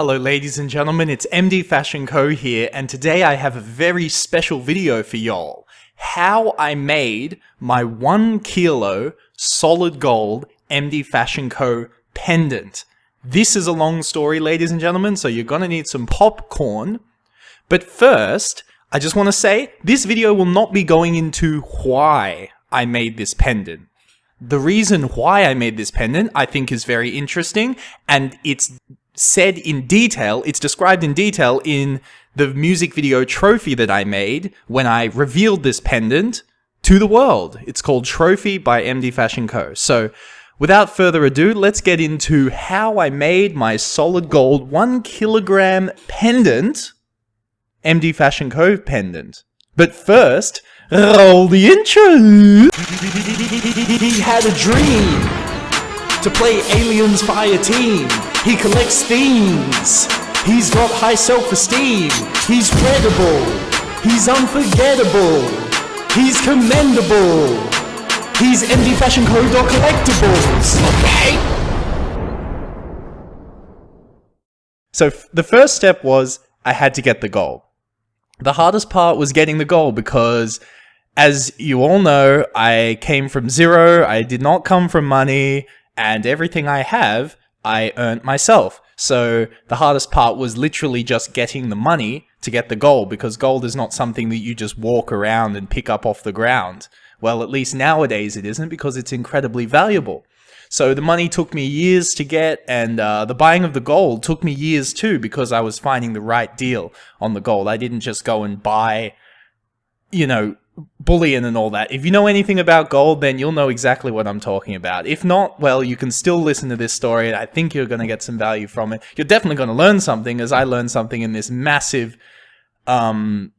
Hello ladies and gentlemen, it's MDfashionco here, and today I have a very special video for y'all. How I made my 1 kilo solid gold MDfashionco pendant. This is a long story, ladies and gentlemen, so you're gonna need some popcorn. But first, I just want to say, this video will not be going into why I made this pendant. The reason why I made this pendant, I think, is very interesting, and it's said in detail, it's described in detail in the music video Trophy that I made when I revealed this pendant to the world. It's called Trophy by MDfashionco. So, without further ado, let's get into how I made my solid gold 1 kilogram pendant, MDfashionco pendant. But first, roll the intro! He had a dream to play Aliens Fire Team. He collects themes. He's got high self-esteem. He's credible. He's unforgettable. He's commendable. He's MDfashionco.collectibles. Okay? So the first step was I had to get the gold. The hardest part was getting the gold because, as you all know, I came from zero. I did not come from money. And everything I have, I earned myself. So the hardest part was literally just getting the money to get the gold, because gold is not something that you just walk around and pick up off the ground. Well, at least nowadays it isn't, because it's incredibly valuable. So the money took me years to get, and the buying of the gold took me years too, because I was finding the right deal on the gold. I didn't just go and buy, bullion and all that. If you know anything about gold, then you'll know exactly what I'm talking about. If not, well, you can still listen to this story, and I think you're going to get some value from it. You're definitely going to learn something, as I learned something in this massive journey.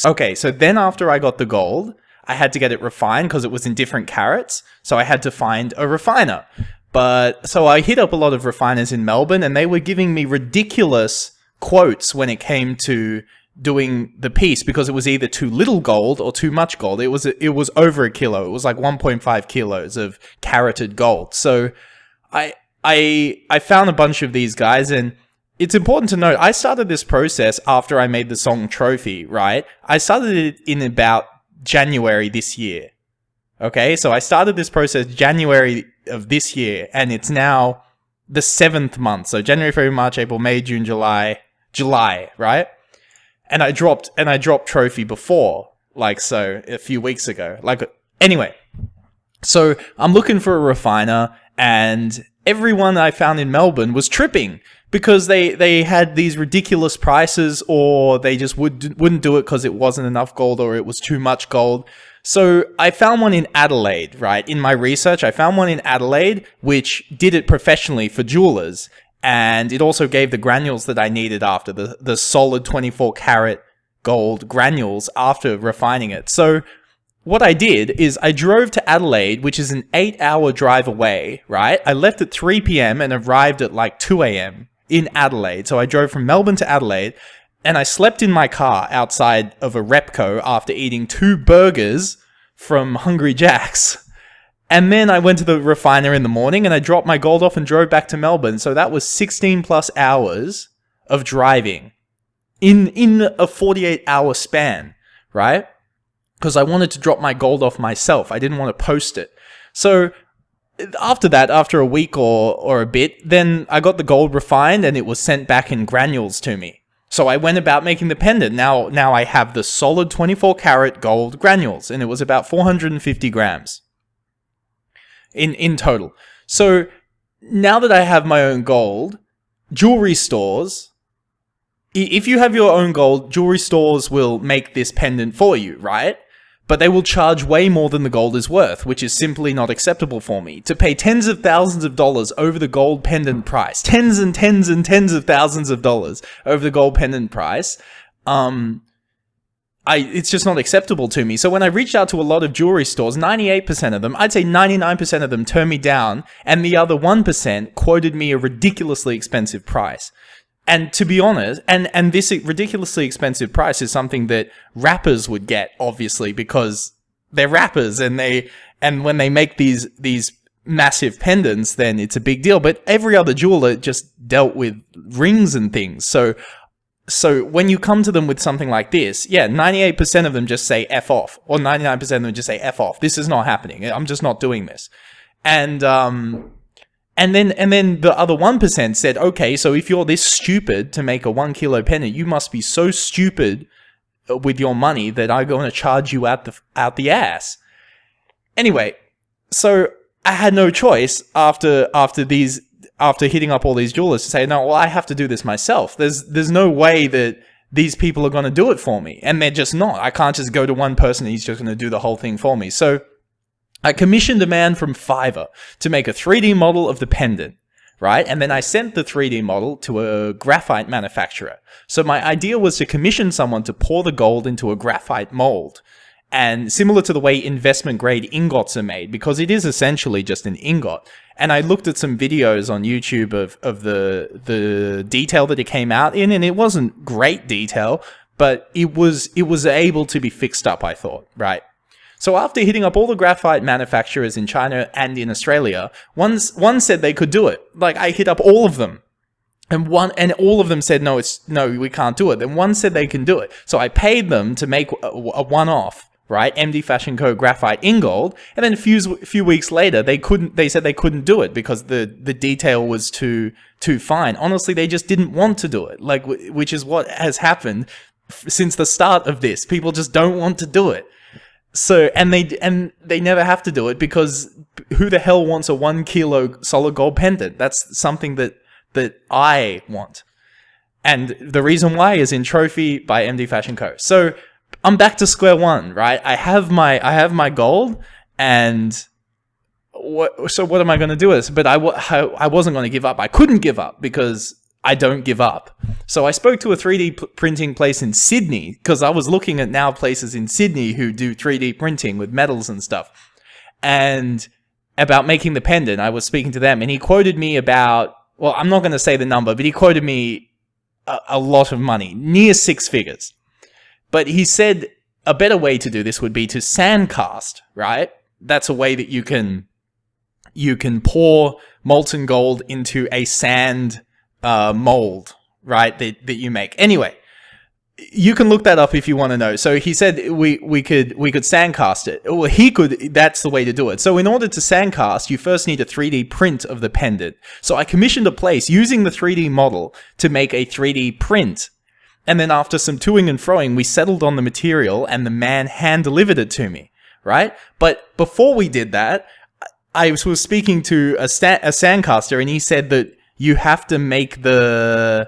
Okay, so then after I got the gold, I had to get it refined because it was in different carats. So I had to find a refiner. So I hit up a lot of refiners in Melbourne, and they were giving me ridiculous quotes when it came to doing the piece, because it was either too little gold or too much gold. It was over a kilo. It was like 1.5 kilos of carated gold. So I found a bunch of these guys, and it's important to note, I started this process after I made the song Trophy, right? I started it in about January this year. Okay, so I started this process January of this year, and it's now the 7th month. So January, February, March, April, May, June, July, right? And I dropped Trophy before, a few weeks ago. Anyway, so I'm looking for a refiner, and everyone I found in Melbourne was tripping because they had these ridiculous prices, or they just wouldn't do it because it wasn't enough gold, or it was too much gold. So I found one in Adelaide, right? In my research, I found one in Adelaide which did it professionally for jewelers. And it also gave the granules that I needed after, the solid 24 karat gold granules after refining it. So what I did is I drove to Adelaide, which is an 8-hour drive away, right? I left at 3 p.m. and arrived at 2 a.m. in Adelaide. So I drove from Melbourne to Adelaide, and I slept in my car outside of a Repco after eating 2 burgers from Hungry Jack's. And then I went to the refiner in the morning, and I dropped my gold off and drove back to Melbourne. So that was 16 plus hours of driving in a 48-hour span, right? Because I wanted to drop my gold off myself. I didn't want to post it. So after that, after a week or a bit, then I got the gold refined, and it was sent back in granules to me. So I went about making the pendant. Now I have the solid 24 karat gold granules, and it was about 450 grams. In total. So now that I have my own gold, jewelry stores, if you have your own gold, jewelry stores will make this pendant for you, right? But they will charge way more than the gold is worth, which is simply not acceptable for me. To pay tens of thousands of dollars over the gold pendant price, tens and tens and tens of thousands of dollars over the gold pendant price, it's just not acceptable to me. So when I reached out to a lot of jewelry stores, 98% of them, I'd say 99% of them turned me down, and the other 1% quoted me a ridiculously expensive price. And to be honest, and this ridiculously expensive price is something that rappers would get, obviously, because they're rappers, and when they make these massive pendants, then it's a big deal. But every other jeweler just dealt with rings and things. So when you come to them with something like this, 98% of them just say F off, or 99% of them just say F off. This is not happening. I'm just not doing this. And then the other 1% said, okay, so if you're this stupid to make a 1 kilo pendant, you must be so stupid with your money that I'm going to charge you out the ass. Anyway, so I had no choice after hitting up all these jewelers to say, no, well, I have to do this myself. There's no way that these people are going to do it for me. And they're just not. I can't just go to one person and he's just going to do the whole thing for me. So I commissioned a man from Fiverr to make a 3D model of the pendant, right? And then I sent the 3D model to a graphite manufacturer. So my idea was to commission someone to pour the gold into a graphite mold. And similar to the way investment grade ingots are made, because it is essentially just an ingot. And I looked at some videos on YouTube of the detail that it came out in, and it wasn't great detail, but it was able to be fixed up, I thought, right? So after hitting up all the graphite manufacturers in China and in Australia, one said they could do it. Like, I hit up all of them. And all of them said, no, we can't do it. Then one said they can do it. So I paid them to make a one-off, right? MDfashionco graphite in gold. And then a few weeks later, they said they couldn't do it because the detail was too fine. Honestly, they just didn't want to do it. Like, which is what has happened since the start of this. People just don't want to do it. So, and they never have to do it because who the hell wants a 1 kilo solid gold pendant? That's something that I want. And the reason why is in Trophy by MDfashionco. So I'm back to square one, right? I have my gold, and what am I going to do with this? But I wasn't going to give up. I couldn't give up because I don't give up. So I spoke to a 3D printing place in Sydney, because I was looking at now places in Sydney who do 3D printing with metals and stuff. And about making the pendant, I was speaking to them, and he quoted me about, well, I'm not going to say the number, but he quoted me a lot of money, near 6 figures. But he said a better way to do this would be to sandcast, right? That's a way that you can pour molten gold into a sand mold, right, that you make. Anyway, you can look that up if you want to know. So he said we could sandcast it. Well, that's the way to do it. So in order to sandcast, you first need a 3D print of the pendant. So I commissioned a place using the 3D model to make a 3D print. And then after some toing and froing, we settled on the material and the man hand delivered it to me, right? But before we did that, I was speaking to a sandcaster, and he said that you have to make the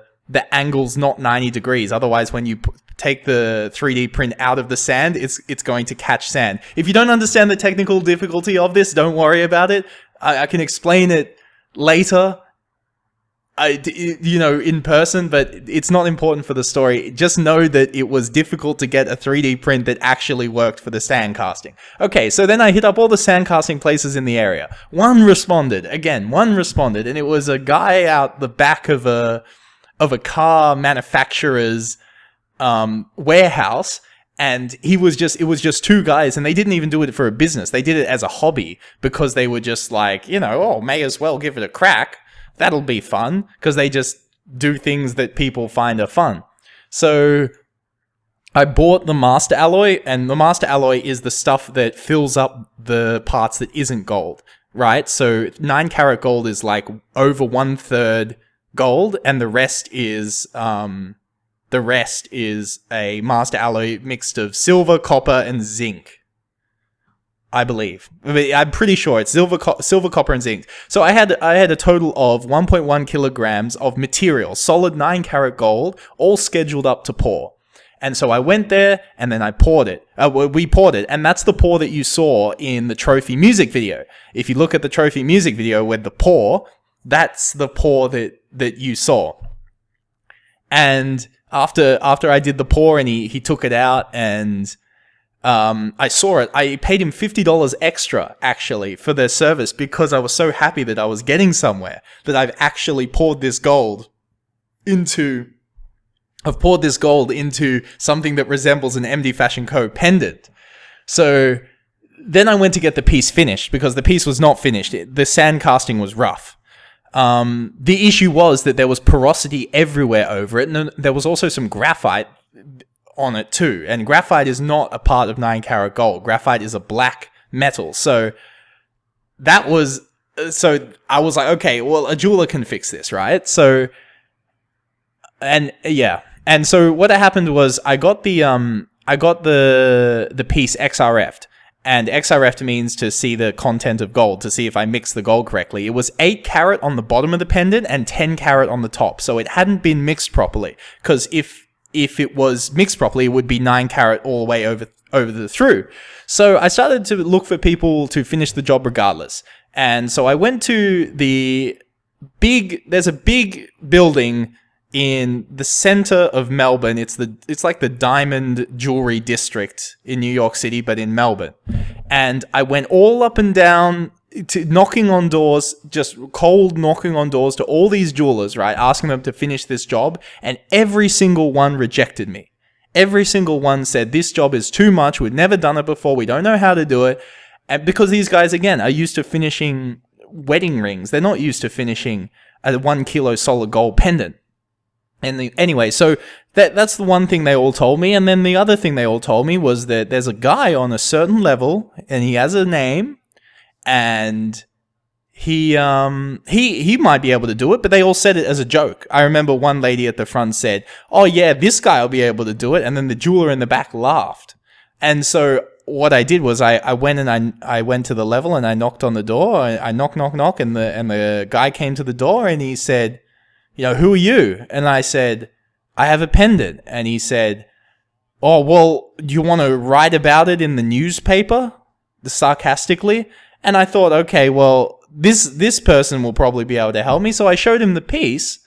angles not 90 degrees. Otherwise, when you take the 3D print out of the sand, it's going to catch sand. If you don't understand the technical difficulty of this, don't worry about it. I can explain it later, in person, but it's not important for the story. Just know that it was difficult to get a 3D print that actually worked for the sand casting. Okay, so then I hit up all the sand casting places in the area. One responded, and it was a guy out the back of a car manufacturer's warehouse, and it was just 2 guys, and they didn't even do it for a business. They did it as a hobby because they were just like, may as well give it a crack. That'll be fun, because they just do things that people find are fun. So I bought the master alloy, and the master alloy is the stuff that fills up the parts that isn't gold, right? So 9 karat gold is like over 1/3 gold, and the rest is a master alloy mixed of silver, copper, and zinc, I believe. I'm pretty sure it's silver, copper, and zinc. So I had a total of 1.1 kilograms of material, solid 9 karat gold, all scheduled up to pour. And so I went there, and then I poured it. We poured it, and that's the pour that you saw in the Trophy music video. If you look at the Trophy music video with the pour, that's the pour that you saw. And after I did the pour, and he took it out, and I saw it. I paid him $50 extra, actually, for their service, because I was so happy that I was getting somewhere, that I've actually poured this gold into something that resembles an MDfashionco pendant. So then I went to get the piece finished because the piece was not finished. The sand casting was rough. The issue was that there was porosity everywhere over it, and there was also some graphite on it too. And graphite is not a part of 9-karat gold. Graphite is a black metal. So I was like, okay, well, a jeweler can fix this, right? So, and so what happened was I got the piece XRF'd. And XRF means to see the content of gold, to see if I mixed the gold correctly. It was 8-karat on the bottom of the pendant and 10-karat on the top. So it hadn't been mixed properly. Because if it was mixed properly, it would be 9-karat all the way over the through. So I started to look for people to finish the job regardless. And so I went to there's a big building in the center of Melbourne. It's like the diamond jewelry district in New York City, but in Melbourne. And I went all up and down to knocking on doors, just cold knocking on doors to all these jewelers, right? Asking them to finish this job. And every single one rejected me. Every single one said, this job is too much. We've never done it before. We don't know how to do it. And because these guys, again, are used to finishing wedding rings. They're not used to finishing a 1 kilo solid gold pendant. And anyway, so that's the one thing they all told me. And then the other thing they all told me was that there's a guy on a certain level and he has a name and he might be able to do it, but they all said it as a joke. I remember one lady at the front said, oh yeah, this guy will be able to do it. And then the jeweler in the back laughed. And so what I did was I went and I went to the level and I knocked on the door. I knock, and the guy came to the door and he said, you know, who are you? And I said, I have a pendant. And he said, oh, well, do you want to write about it in the newspaper? Sarcastically. And I thought, okay, well, this person will probably be able to help me. So I showed him the piece.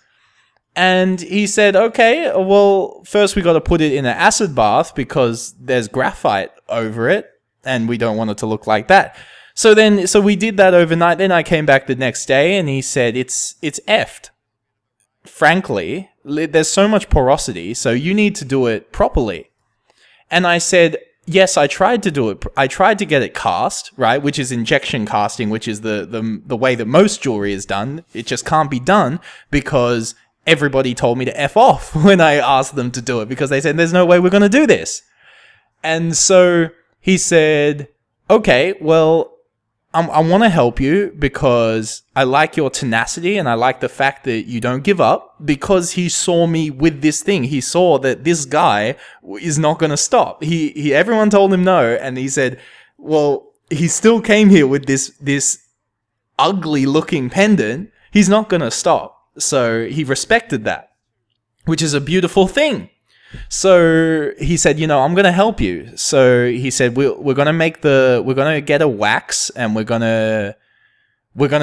And he said, okay, well, first we got to put it in an acid bath because there's graphite over it. And we don't want it to look like that. So we did that overnight. Then I came back the next day and he said, it's effed. Frankly, there's so much porosity, so you need to do it properly. And I said, yes, I tried to do it. I tried to get it cast, right, which is injection casting, which is the way that most jewelry is done. It just can't be done because everybody told me to F off when I asked them to do it because they said, there's no way we're going to do this. And so he said, okay, well, I want to help you because I like your tenacity and I like the fact that you don't give up because he saw me with this thing. He saw that this guy is not going to stop. Everyone told him no. And he said, well, he still came here with this ugly looking pendant. He's not going to stop. So he respected that, which is a beautiful thing. So he said, you know, I'm going to help you. So he said, we're going to get a wax and we're going to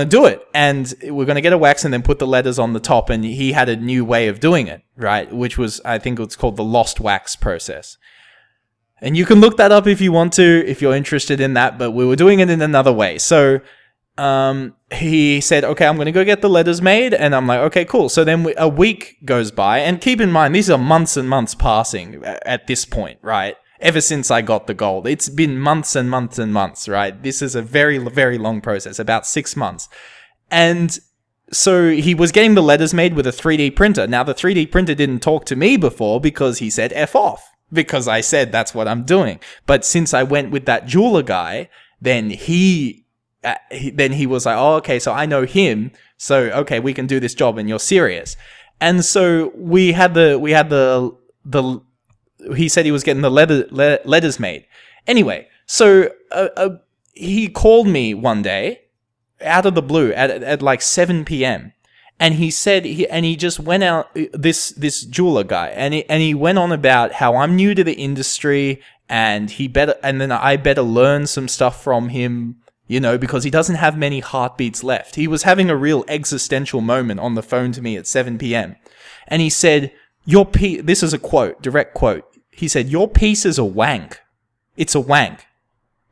do it. And we're going to get a wax and then put the letters on the top. And he had a new way of doing it, right? Which was, I think it's called the lost wax process. And you can look that up if you want to, if you're interested in that, but we were doing it in another way. So he said, okay, I'm going to go get the letters made. And I'm like, okay, cool. So then a week goes by. And keep in mind, these are months and months passing at this point, right? Ever since I got the gold. It's been months and months and months, right? This is a very, very long process, about 6 months. And so he was getting the letters made with a 3D printer. Now, the 3D printer didn't talk to me before because he said F off. Because I said that's what I'm doing. But since I went with that jeweler guy, then he was like, oh, okay, so I know him. So, okay, we can do this job and you're serious. And so he said he was getting the letters made. Anyway, so he called me one day out of the blue at like 7 p.m. And he said, he just went out, this jeweler guy, and he went on about how I'm new to the industry and then I better learn some stuff from him. You know, because he doesn't have many heartbeats left. He was having a real existential moment on the phone to me at 7 p.m. And he said, this is a quote, direct quote. He said, your piece is a wank. It's a wank.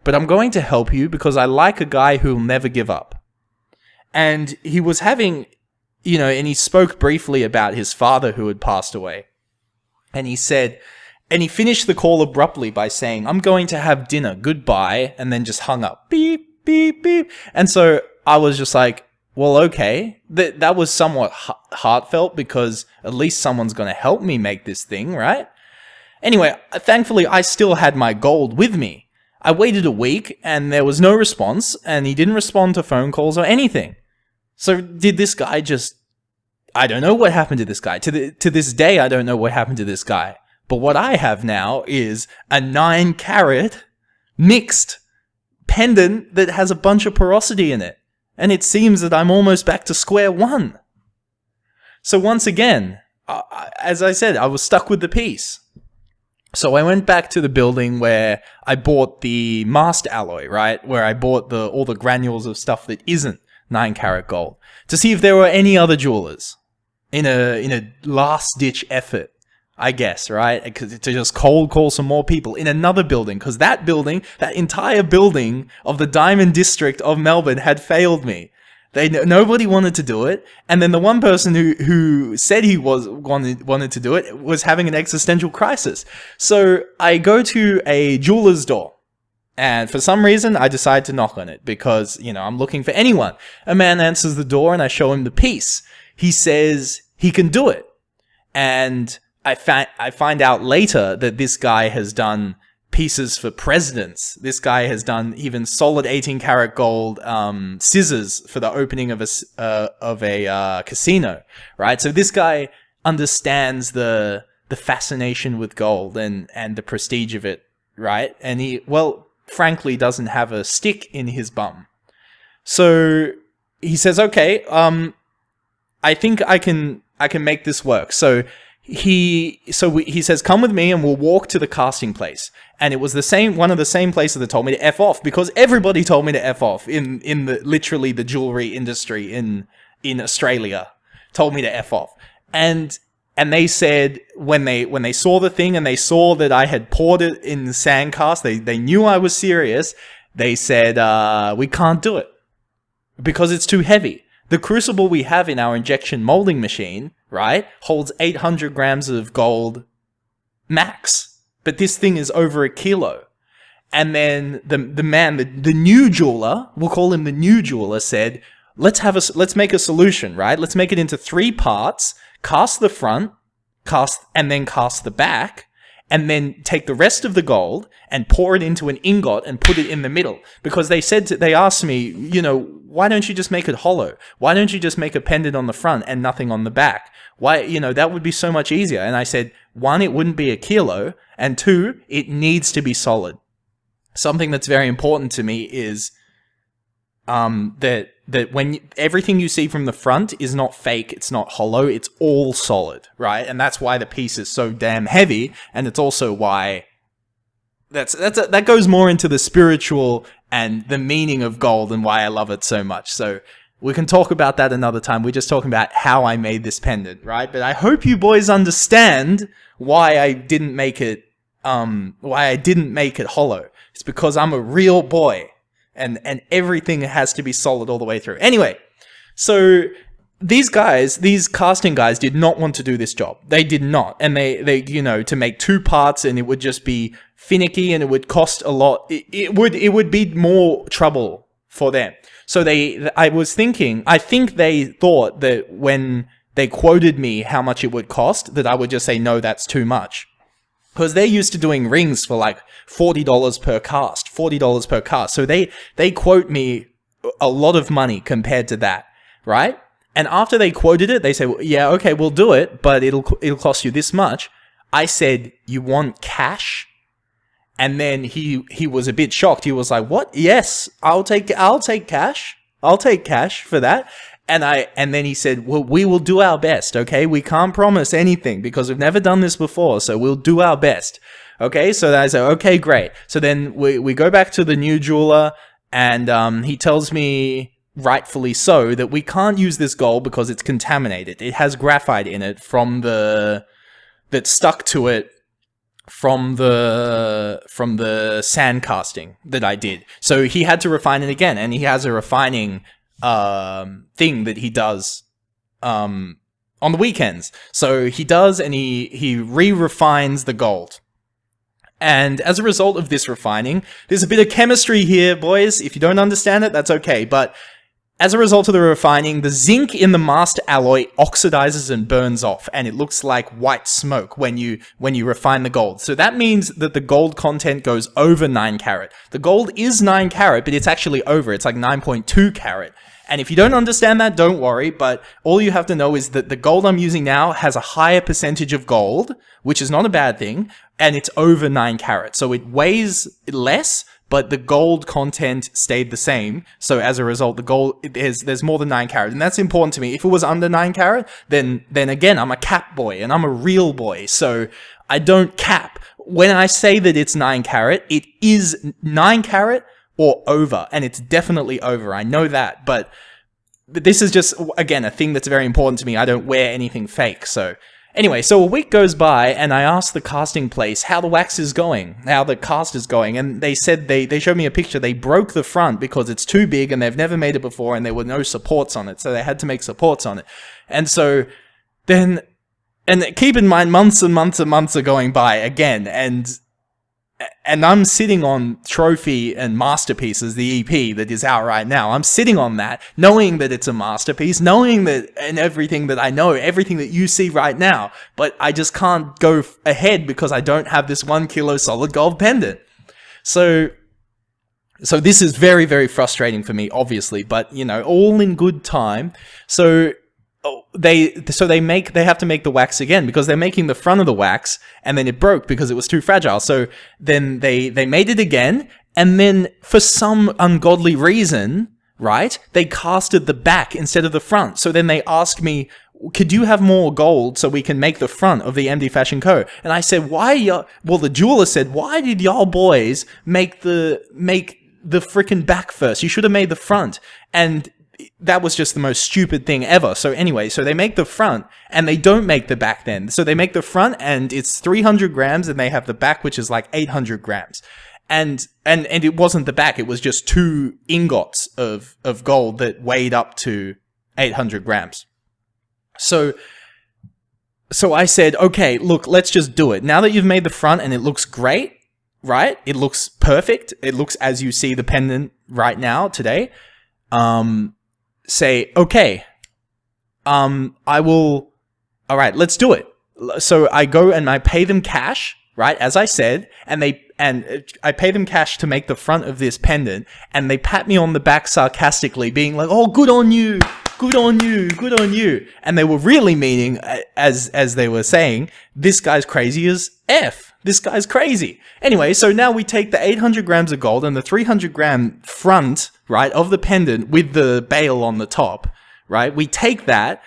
But I'm going to help you because I like a guy who'll never give up. And he was having, you know, and he spoke briefly about his father who had passed away. And he said, And he finished the call abruptly by saying, "I'm going to have dinner, goodbye," and then just hung up. Beep, beep, beep. And so I was just like, well, okay. That was somewhat heartfelt, because at least someone's going to help me make this thing, right? Anyway, thankfully, I still had my gold with me. I waited a week, and there was no response, and he didn't respond to phone calls or anything. So did this guy just... I don't know what happened to this guy. To this day, I don't know what happened to this guy. But what I have now is a 9-carat mixed pendant that has a bunch of porosity in it. And it seems that I'm almost back to square one. So once again, as I said, I was stuck with the piece. So I went back to the building where I bought the masked alloy, right? Where I bought all the granules of stuff that isn't 9-carat gold, to see if there were any other jewelers in a last-ditch effort, I guess, right? Because to just cold call some more people in another building, because that entire building of the Diamond District of Melbourne had failed me. Nobody wanted to do it, and then the one person who said he wanted to do it was having an existential crisis. So I go to a jeweler's door, and for some reason I decide to knock on it because, you know, I'm looking for anyone. A man answers the door, and I show him the piece. He says he can do it, and I find out later that this guy has done pieces for presidents. This guy has done even solid 18-karat gold scissors for the opening of a casino, right? So this guy understands the fascination with gold and the prestige of it, right? And he, well, frankly, doesn't have a stick in his bum. So he says, "Okay, I think I can make this work." So he says, "Come with me and we'll walk to the casting place." And it was one of the same places that told me to F off, because everybody told me to F off in literally the jewelry industry in Australia told me to F off. And they said when they saw the thing and they saw that I had poured it in the sand cast, they knew I was serious. They said, "We can't do it because it's too heavy. The crucible we have in our injection molding machine, right, holds 800 grams of gold max. But this thing is over 1 kilo. And then the new jeweler, we'll call him the new jeweler, said, let's make a solution, right? Let's make it into 3 parts, cast the front, and then cast the back, and then take the rest of the gold and pour it into an ingot and put it in the middle." Because they asked me, you know, "Why don't you just make it hollow? Why don't you just make a pendant on the front and nothing on the back? Why, you know, that would be so much easier." And I said, 1, it wouldn't be 1 kilo, and 2, it needs to be solid. Something that's very important to me is that when everything you see from the front is not fake, it's not hollow, it's all solid, right? And that's why the piece is so damn heavy, and it's also why that goes more into the spiritual and the meaning of gold and why I love it so much. So we can talk about that another time. We're just talking about how I made this pendant, right? But I hope you boys understand why I didn't make it hollow. It's because I'm a real boy. And everything has to be solid all the way through. Anyway, so these casting guys did not want to do this job. They did not. And they you know, to make 2 parts, and it would just be finicky and it would cost a lot. It would be more trouble for them. So I think they thought that when they quoted me how much it would cost, that I would just say, "No, that's too much." Because they're used to doing rings for like $40 per cast, $40 per cast. So they quote me a lot of money compared to that, right? And after they quoted it, they say, "Well, yeah, okay, we'll do it, but it'll cost you this much." I said, "You want cash?" And then he was a bit shocked. He was like, "What? Yes, I'll take cash. I'll take cash for that." And then he said, "Well, we will do our best, okay? We can't promise anything because we've never done this before, so we'll do our best." Okay, so I said, "Okay, great." So then we go back to the new jeweler, and he tells me, rightfully so, that we can't use this gold because it's contaminated. It has graphite in it that stuck to it from the sand casting that I did. So he had to refine it again, and he has a refining thing that he does on the weekends. So he does, and he re-refines the gold. And as a result of this refining, there's a bit of chemistry here, boys. If you don't understand it, that's okay. But as a result of the refining, the zinc in the master alloy oxidizes and burns off, and it looks like white smoke when you refine the gold. So that means that the gold content goes over 9 carat. The gold is 9 carat, but it's actually over. It's like 9.2 carat. And if you don't understand that, don't worry, but all you have to know is that the gold I'm using now has a higher percentage of gold, which is not a bad thing, and it's over 9 carat. So it weighs less, but the gold content stayed the same. So as a result, the gold, there's more than 9 carat, and that's important to me. If it was under 9 carat, then again, I'm a cap boy, and I'm a real boy, so I don't cap. When I say that it's 9 carat, it is 9 carat, or over, and it's definitely over. I know that, but this is just, again, a thing that's very important to me. I don't wear anything fake. So anyway, so a week goes by, and I asked the casting place how the wax is going, how the cast is going, and they said they showed me a picture. They broke the front because it's too big, and they've never made it before, and there were no supports on it, so they had to make supports on it. And so then, and keep in mind, months and months and months are going by again, and I'm sitting on Trophy and Masterpieces, the EP that is out right now. I'm sitting on that, knowing that it's a masterpiece, knowing that, and everything that I know, everything that you see right now, but I just can't go ahead because I don't have this 1 kilo solid gold pendant. So this is very, very frustrating for me, obviously, but you know, all in good time. So they have to make the wax again because they're making the front of the wax, and then it broke because it was too fragile. So then they made it again, and then for some ungodly reason, right, they casted the back instead of the front. So then they asked me, could you have more gold so we can make the front of the MDfashionco? And I said, the jeweler said, why did y'all boys make the freaking back first? You should have made the front. And that was just the most stupid thing ever. So anyway, so they make the front and they don't make the back then. So they make the front and it's 300 grams, and they have the back, which is like 800 grams. And it wasn't the back. It was just 2 ingots of gold that weighed up to 800 grams. So I said, okay, look, let's just do it. Now that you've made the front and it looks great, right? It looks perfect. It looks as you see the pendant right now today. Say, okay, all right, let's do it. So I go and I pay them cash, right, as I said, and I pay them cash to make the front of this pendant, and they pat me on the back sarcastically, being like, oh, good on you, good on you, good on you. And they were really meaning, as they were saying, this guy's crazy as F. This guy's crazy. Anyway, so now we take the 800 grams of gold and the 300 gram front, right, of the pendant with the bail on the top, right? We take that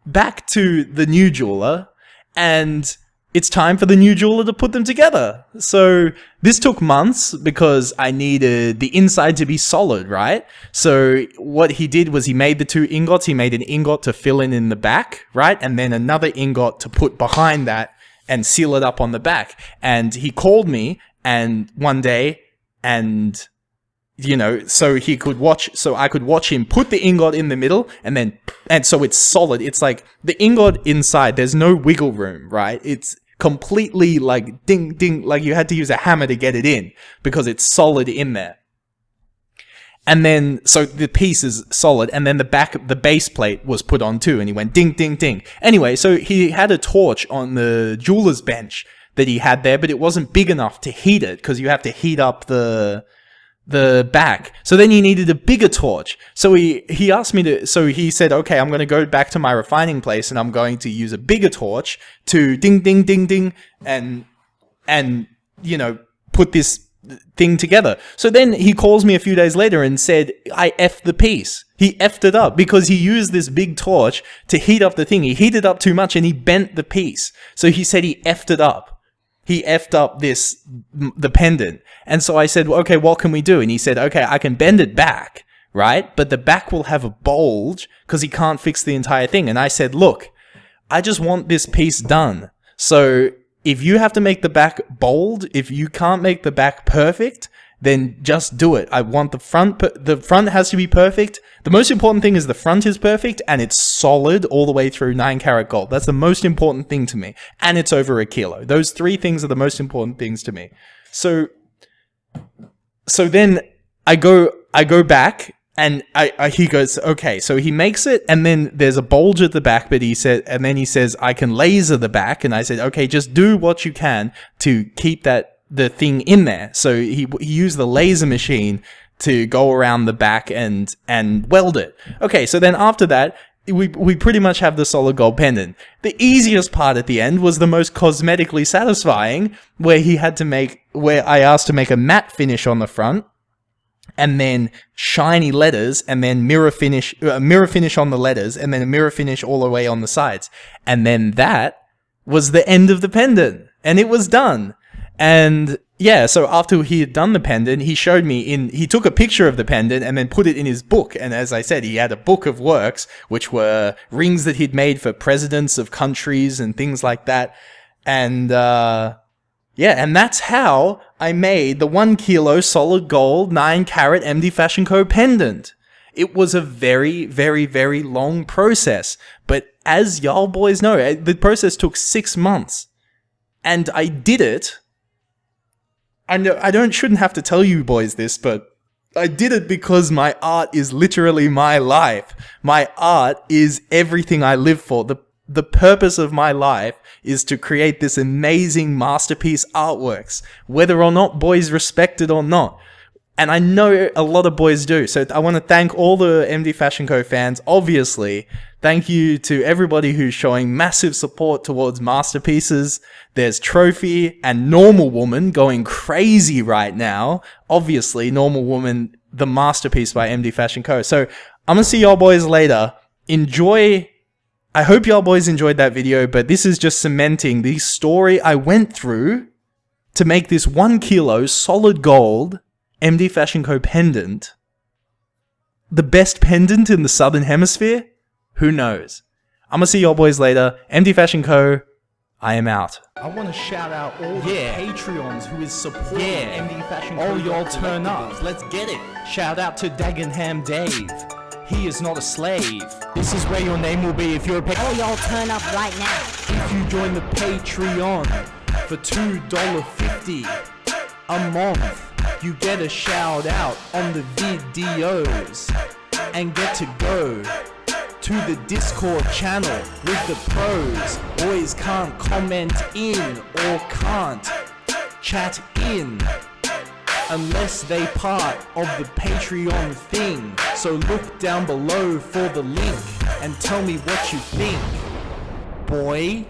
back to the new jeweler, and it's time for the new jeweler to put them together. So this took months because I needed the inside to be solid, right? So what he did was he made the 2 ingots. He made an ingot to fill in the back, right? And then another ingot to put behind that and seal it up on the back. And he called me and one day, and you know, so I could watch him put the ingot in the middle, and so it's solid. It's like the ingot inside, there's no wiggle room, right? It's completely like ding, ding, like you had to use a hammer to get it in because it's solid in there. And then, so the piece is solid, and then the base plate was put on too, and he went ding, ding, ding. Anyway, so he had a torch on the jeweler's bench that he had there, but it wasn't big enough to heat it, because you have to heat up the back. So then he needed a bigger torch. So he asked me to, so he said, okay, I'm going to go back to my refining place, and I'm going to use a bigger torch to ding, ding, ding, ding, and you know, put this thing together. So then he calls me a few days later and said, I effed the piece. He effed it up because he used this big torch to heat up the thing. He heated up too much and he bent the piece. So he said he effed it up. He effed up the pendant. And so I said, well, okay, what can we do? And he said, okay, I can bend it back, right? But the back will have a bulge because he can't fix the entire thing. And I said, look, I just want this piece done. So if you have to make the back bold, if you can't make the back perfect, then just do it. I want the front has to be perfect. The most important thing is the front is perfect and it's solid all the way through 9-carat gold. That's the most important thing to me. And it's over a kilo. Those 3 things are the most important things to me. So then I go back and he goes, okay, so he makes it and then there's a bulge at the back, but he says, I can laser the back. And I said, okay, just do what you can to keep the thing in there. So he used the laser machine to go around the back and weld it. Okay, so then after that, we pretty much have the solid gold pendant. The easiest part at the end was the most cosmetically satisfying, where I asked to make a matte finish on the front, and then shiny letters, and then mirror finish on the letters, and then a mirror finish all the way on the sides. And then that was the end of the pendant, and it was done. And yeah, so after he had done the pendant, he showed me he took a picture of the pendant and then put it in his book. And as I said, he had a book of works, which were rings that he'd made for presidents of countries and things like that. And and that's how I made the 1 kilo solid gold 9-carat MDfashionco pendant. It was a very, very, very long process. But as y'all boys know, the process took 6 months. And I did it. I know shouldn't have to tell you boys this, but I did it because my art is literally my life. My art is everything I live for. The purpose of my life is to create this amazing masterpiece artworks, whether or not boys respect it or not. And I know a lot of boys do. So I want to thank all the MDfashionco fans. Obviously, thank you to everybody who's showing massive support towards masterpieces. There's Trophy and Normal Woman going crazy right now. Obviously, Normal Woman, the masterpiece by MDfashionco. So I'm going to see y'all boys later. Enjoy. I hope y'all boys enjoyed that video, but this is just cementing the story I went through to make this 1 kilo solid gold MDfashionco pendant. The best pendant in the Southern Hemisphere? Who knows? I'm gonna see y'all boys later. MDfashionco, I am out. I want to shout out all the Patreons who is supporting MDfashionco. All y'all turn up. Let's get it. Shout out to Dagenham Dave. He is not a slave. This is where your name will be if you're a Patreon. All y'all turn up right now. If you join the Patreon for $2.50 a month, you get a shout out on the videos and get to go to the Discord channel with the pros. Boys can't comment in or can't chat in unless they part of the Patreon thing. So look down below for the link and tell me what you think, boy.